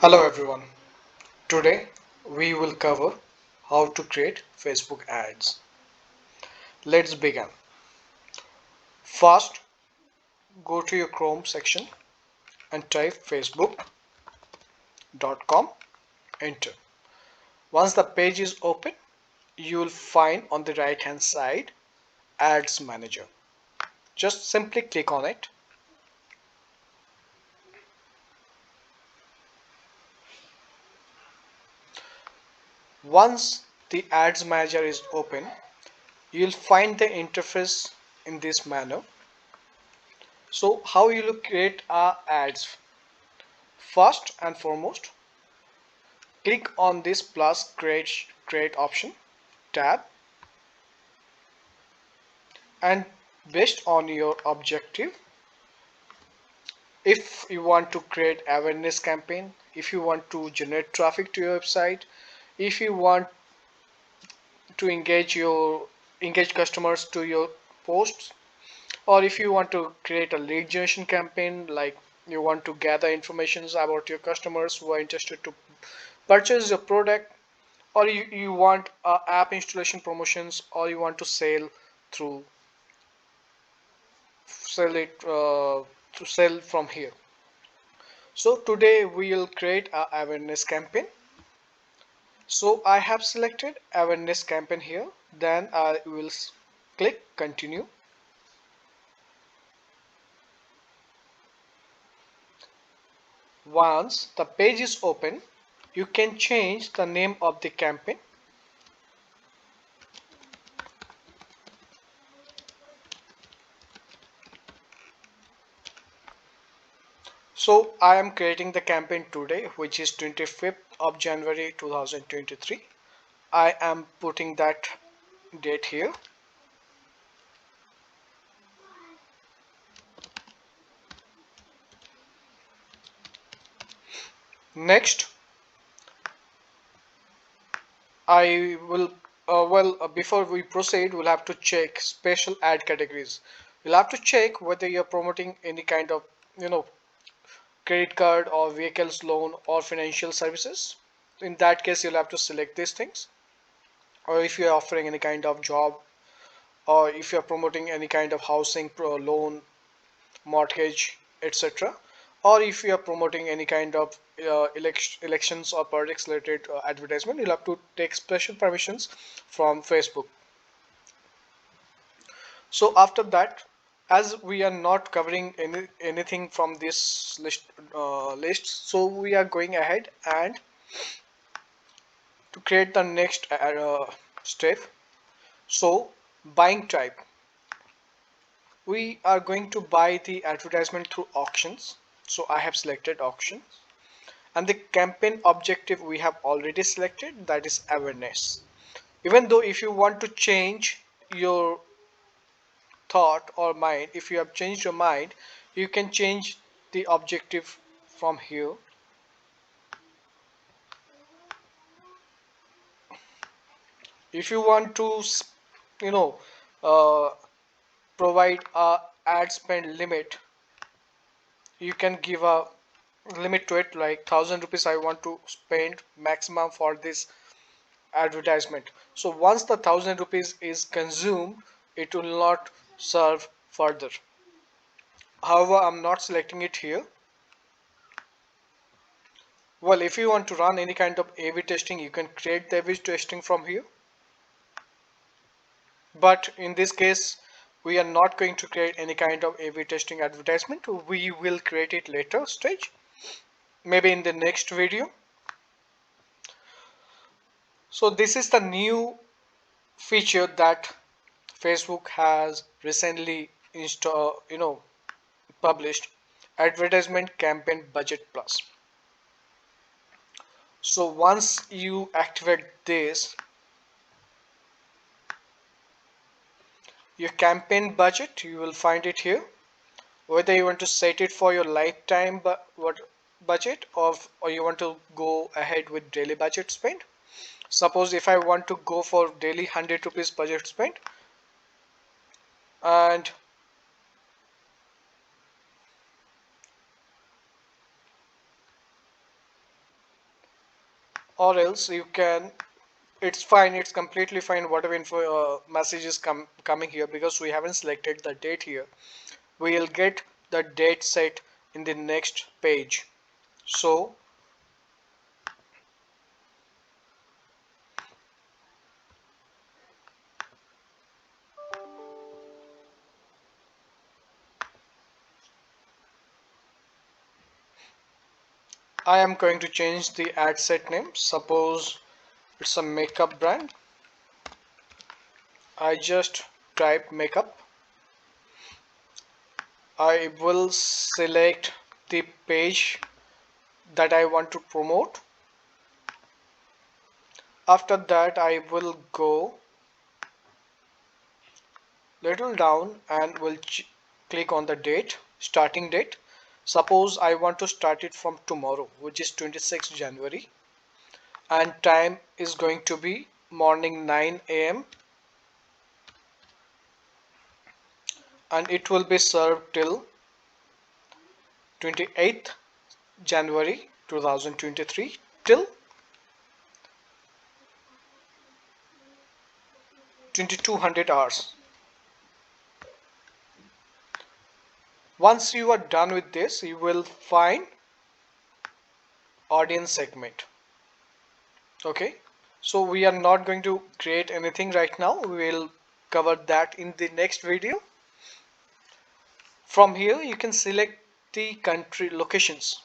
Hello everyone. Today we will cover how to create Facebook ads. Let's begin. First, go to your Chrome section and type facebook.com, enter. Once the page is open, you will find on the right hand side Ads Manager. Just simply click on it. Once the Ads Manager is open, you'll find the interface in this manner. So how you will create ads? First and foremost, click on this plus create option tab, and based on your objective, if you want to create awareness campaign, if you want to generate traffic to your website, if you want to engage customers to your posts, or if you want to create a lead generation campaign, like you want to gather information about your customers who are interested to purchase your product, or you want app installation promotions, or you want to through sell it to sell from here. So today we will create a awareness campaign. So I have selected awareness campaign here. Then I will click continue. Once the page is open, you can change the name of the campaign. So I am creating the campaign today, which is 25th of January 2023. I am putting that date here. Next, I will before we proceed, we'll have to check special ad categories. We'll have to check whether you're promoting any kind of, credit card or vehicles loan or financial services. In that case, you'll have to select these things. Or if you're offering any kind of job, or if you're promoting any kind of housing loan, mortgage, etc. Or if you are promoting any kind of elections or politics related advertisement, you'll have to take special permissions from Facebook. So after that, as we are not covering anything from this list, so we are going ahead and to create the next step. So buying type, we are going to buy the advertisement through auctions. So I have selected auctions, and the campaign objective we have already selected, that is awareness. Even though if you want to change your thought or mind, if you have changed your mind, you can change the objective from here. If you want to you know uh, provide a ad spend limit, you can give a limit to it, like 1,000 rupees I want to spend maximum for this advertisement. So once the 1,000 rupees is consumed, it will not serve further. However, I'm not selecting it here. Well, if you want to run any kind of A/B testing, you can create the A/B testing from here. But in this case, we are not going to create any kind of A/B testing advertisement. We will create it later stage, maybe in the next video. So this is the new feature that Facebook has recently published, advertisement campaign budget plus. So once you activate this, your campaign budget, you will find it here. Whether you want to set it for your lifetime budget, or you want to go ahead with daily budget spend. Suppose if I want to go for daily 100 rupees budget spend, and or else you can, it's fine, it's completely fine whatever info message is coming here, because we haven't selected the date here. We'll get the date set in the next page. So I am going to change the ad set name. Suppose it's a makeup brand. I just type makeup. I will select the page that I want to promote. After that, I will go little down and will click on the date, starting date. Suppose I want to start it from tomorrow, which is 26th January, and time is going to be morning 9 a.m. and it will be served till 28th January 2023 till 2200 hours. Once you are done with this, you will find audience segment. Okay, so we are not going to create anything right now. We will cover that in the next video. From here you can select the country locations,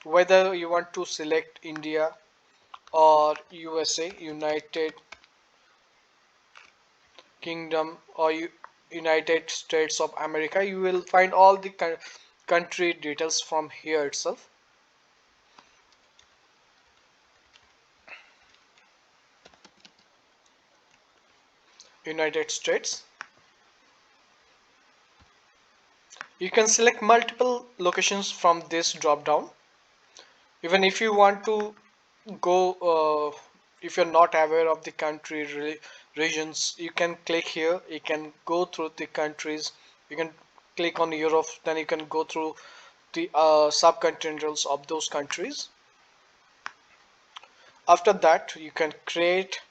whether you want to select India or USA, United Kingdom, or United States of America. You will find all the country details from here itself. United States. You can select multiple locations from this drop down. Even if you want to go, if you're not aware of the country regions, you can click here. You can go through the countries. You can click on Europe, then you can go through the subcontinentals of those countries. After that, you can create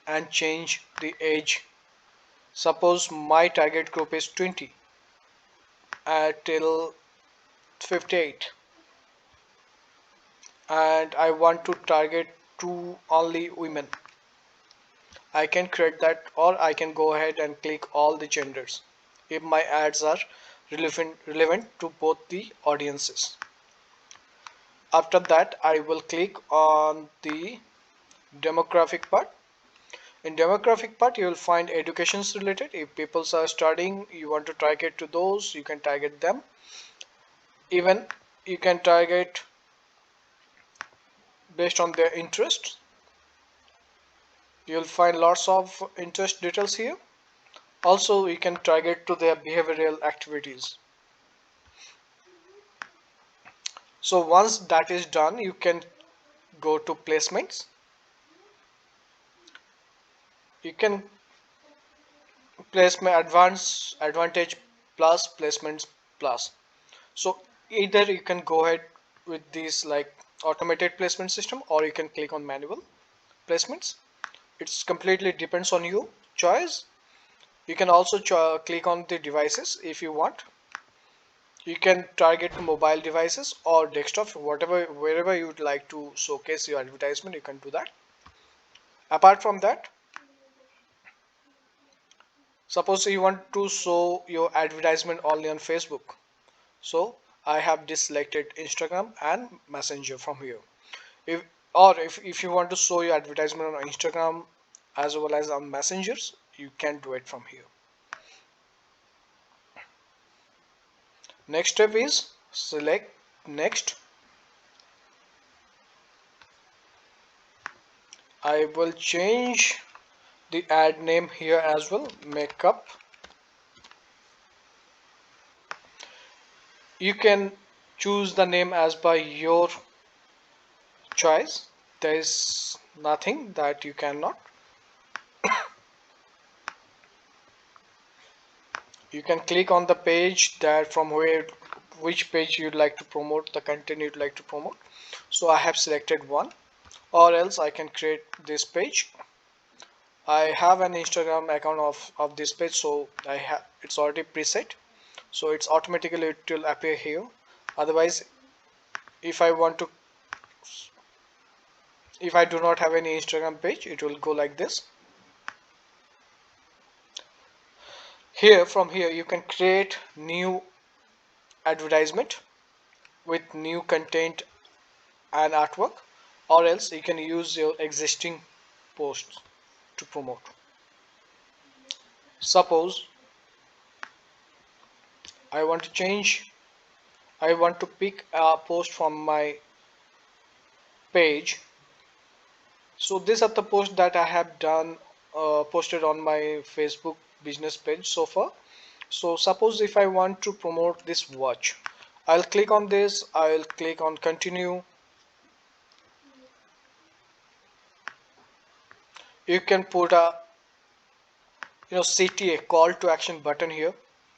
and change the age. Suppose my target group is 20 till 58, and I want to target to only women. I can create that, or I can go ahead and click all the genders if my ads are relevant to both the audiences. After that, I will click on the demographic part. In demographic part, you will find educations related. If people are studying, you want to target to those, you can target them. Even you can target based on their interests. You'll find lots of interest details here. Also, you can target to their behavioral activities. So once that is done, you can go to placements. You can placement advantage plus placements plus. So either you can go ahead with these like automated placement system, or you can click on manual placements. It's completely depends on you choice. You can also click on the devices if you want. You can target mobile devices or desktop, whatever, wherever you would like to showcase your advertisement, you can do that. Apart from that, suppose you want to show your advertisement only on Facebook. So I have deselected Instagram and Messenger from here. If if you want to show your advertisement on Instagram as well as on Messengers, you can do it from here. Next step is select next. I will change the ad name here as well, makeup. You can choose the name as by your choice. There is nothing that you cannot. You can click on the page that from which page you'd like to promote, the content you'd like to promote. So I have selected one. or else I can create this page. I have an Instagram account of this page, so I have it's already preset, so it's automatically it will appear here. Otherwise, if I want to, if I do not have any Instagram page, it will go like this. Here, from here, you can create new advertisement with new content and artwork, or else you can use your existing posts to promote. Suppose I want to change, I want to pick a post from my page. So these are the posts that I have done, posted on my Facebook business page so far. So suppose if I want to promote this watch, I'll click on this, I'll click on continue. You can put a CTA, call to action button here.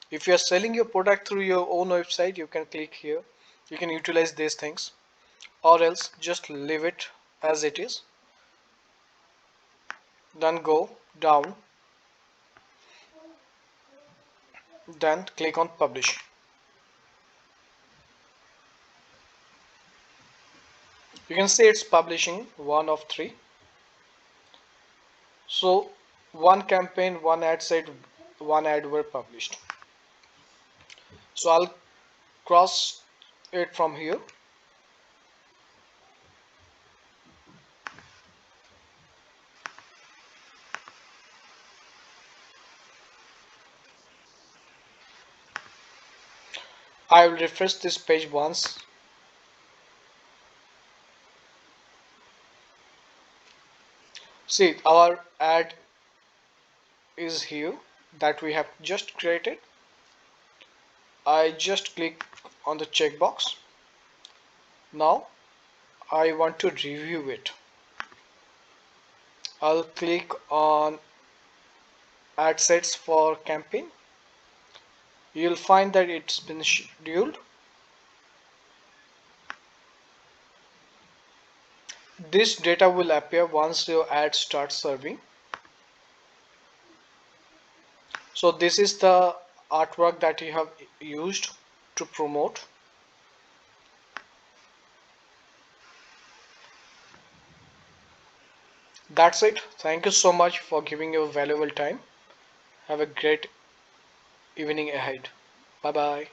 If you're selling your product through your own website, you can click here. You can utilize these things, or else just leave it as it is. Then go down, then click on publish. You can see it's publishing one of three. So one campaign, one ad set, one ad were published. So I'll cross it from here. I will refresh this page once. See, our ad is here that we have just created. I just click on the checkbox. Now I want to review it. I'll click on ad sets for campaign. You'll find that it's been scheduled. This data will appear once your ad starts serving. So this is the artwork that you have used to promote. That's it. Thank you so much for giving your valuable time. Have a great evening ahead. Bye bye.